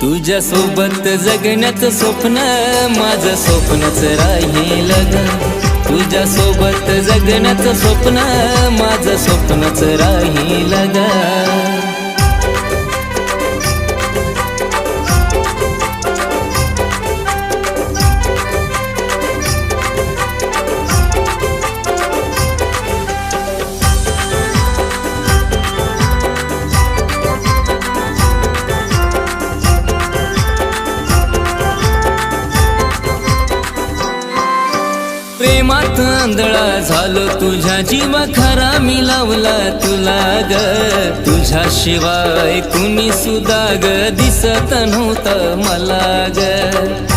तुझ्या सोबत जगण्याचं स्वप्न माझं स्वप्नच राहील ग. तुझ्या सोबत जगण्याचं स्वप्न माझं स्वप्नच राहील ग. प्रेमात आंधळा झालो तुझ्या जीवा खरा मी लावला तुला ग. तुझ्याशिवाय कुणी सुद्धा ग दिसत नव्हतं मला ग.